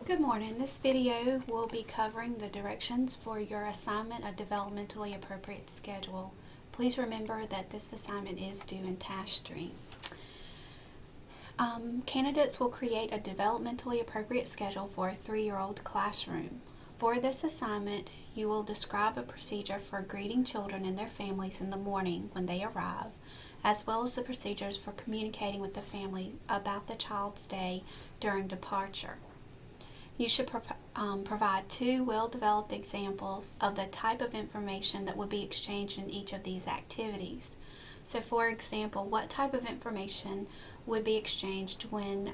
Good morning. This video will be covering the directions for your assignment of developmentally appropriate schedule. Please remember that this assignment is due in task stream. Candidates will create a developmentally appropriate schedule for a 3-year-old classroom. For this assignment, you will describe a procedure for greeting children and their families in the morning when they arrive, as well as the procedures for communicating with the family about the child's day during departure. You should provide 2 well-developed examples of the type of information that would be exchanged in each of these activities. So for example, what type of information would be exchanged when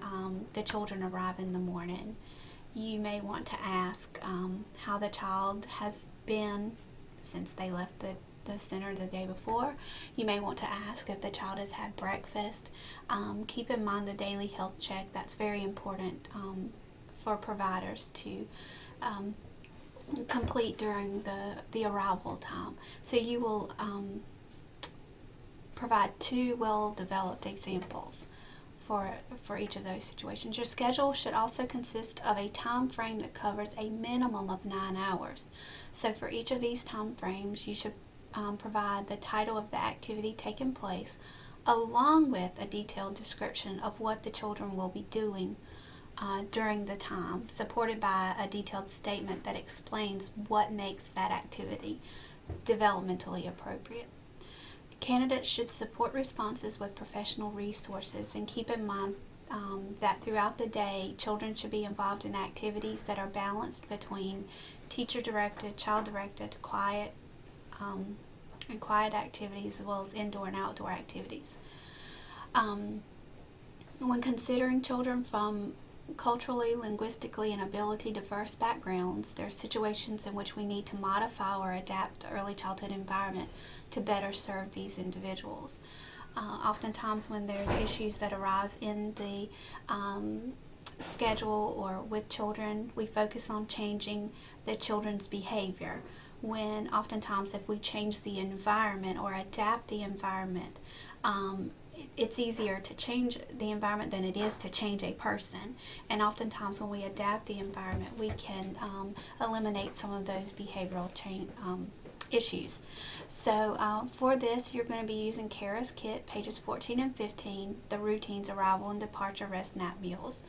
the children arrive in the morning? You may want to ask how the child has been since they left the center the day before. You may want to ask if the child has had breakfast. Keep in mind the daily health check. That's very important for providers to complete during the arrival time. So you will provide 2 well-developed examples for each of those situations. Your schedule should also consist of a time frame that covers a minimum of 9 hours. So for each of these time frames, you should provide the title of the activity taking place, along with a detailed description of what the children will be doing during the time, supported by a detailed statement that explains what makes that activity developmentally appropriate. Candidates should support responses with professional resources, and keep in mind that throughout the day, children should be involved in activities that are balanced between teacher-directed, child-directed, quiet activities, as well as indoor and outdoor activities. When considering children from culturally, linguistically, and ability diverse backgrounds, there are situations in which we need to modify or adapt the early childhood environment to better serve these individuals. Oftentimes when there's issues that arise in the schedule or with children, we focus on changing the children's behavior, when oftentimes if we change the environment or adapt the environment, it's easier to change the environment than it is to change a person. And oftentimes when we adapt the environment, we can eliminate some of those behavioral issues. So for this, you're going to be using Kara's kit, pages 14 and 15, the routines, arrival and departure, rest, nap, meals.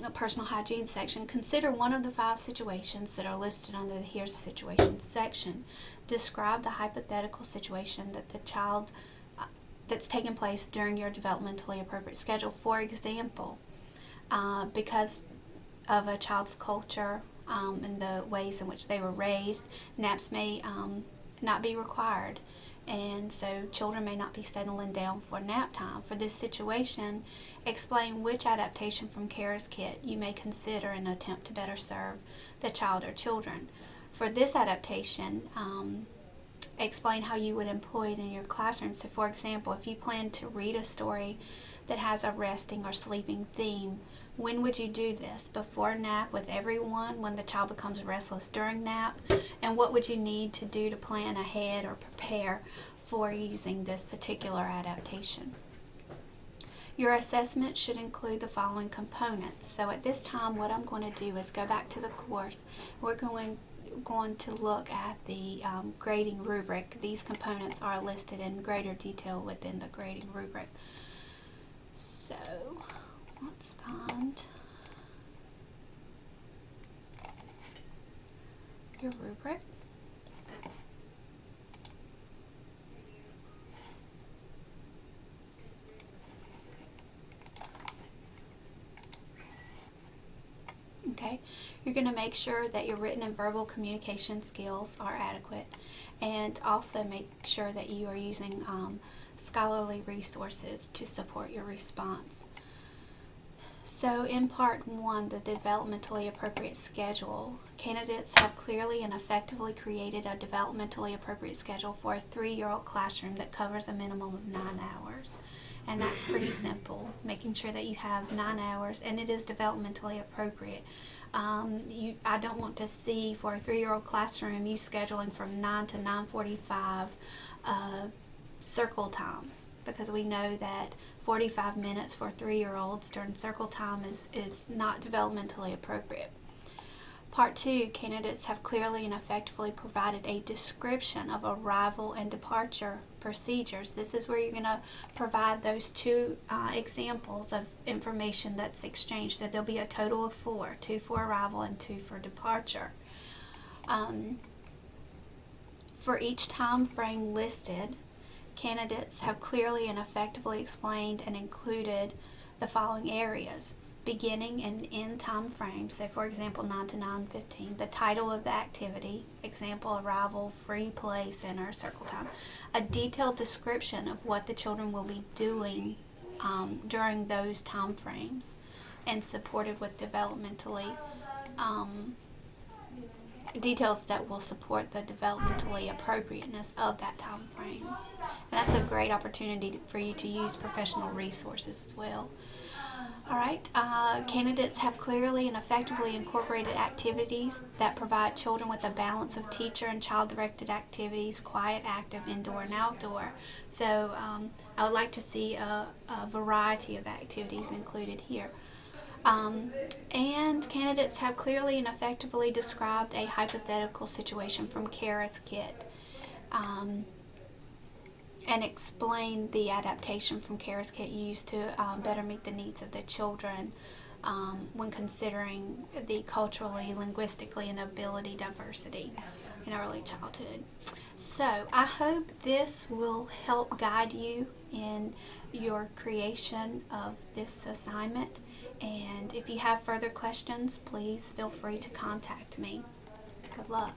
The personal hygiene section. Consider one of the 5 situations that are listed under the Here's a Situation section. Describe the hypothetical situation that the child that's taking place during your developmentally appropriate schedule. For example, because of a child's culture and the ways in which they were raised, naps may not be required, and so children may not be settling down for nap time. For this situation, explain which adaptation from Kara's kit you may consider in an attempt to better serve the child or children. For this adaptation, explain how you would employ it in your classroom. So for example, if you plan to read a story that has a resting or sleeping theme, when would you do this? Before nap with everyone, when the child becomes restless during nap? And what would you need to do to plan ahead or prepare for using this particular adaptation? Your assessment should include the following components. So at this time, what I'm going to do is go back to the course. We're going to look at the grading rubric. These components are listed in greater detail within the grading rubric. So let's find your rubric. Okay, you're going to make sure that your written and verbal communication skills are adequate, and also make sure that you are using scholarly resources to support your response. So in part 1, the developmentally appropriate schedule, candidates have clearly and effectively created a developmentally appropriate schedule for a 3-year-old classroom that covers a minimum of 9 hours. And that's pretty simple, making sure that you have 9 hours and it is developmentally appropriate. I don't want to see for a 3-year-old classroom you scheduling from 9 to 9:45 circle time. because we know that 45 minutes for 3-year-olds during circle time is not developmentally appropriate. Part 2, candidates have clearly and effectively provided a description of arrival and departure procedures. This is where you're going to provide those 2 examples of information that's exchanged. So there'll be a total of 4, 2 for arrival and 2 for departure. For each time frame listed, candidates have clearly and effectively explained and included the following areas: beginning and end time frame. So for example, 9 to 9:15, the title of the activity, example, arrival, free play center, circle time, a detailed description of what the children will be doing during those time frames, and supported with developmentally details that will support the developmentally appropriateness of that time frame. And that's a great opportunity for you to use professional resources as well. Alright, candidates have clearly and effectively incorporated activities that provide children with a balance of teacher and child-directed activities, quiet, active, indoor, and outdoor. So I would like to see a variety of activities included here. And candidates have clearly and effectively described a hypothetical situation from Kara's kit. And explain the adaptation from Kara's kit used to better meet the needs of the children when considering the culturally, linguistically, and ability diversity in early childhood. So I hope this will help guide you in your creation of this assignment. And if you have further questions, please feel free to contact me. Good luck.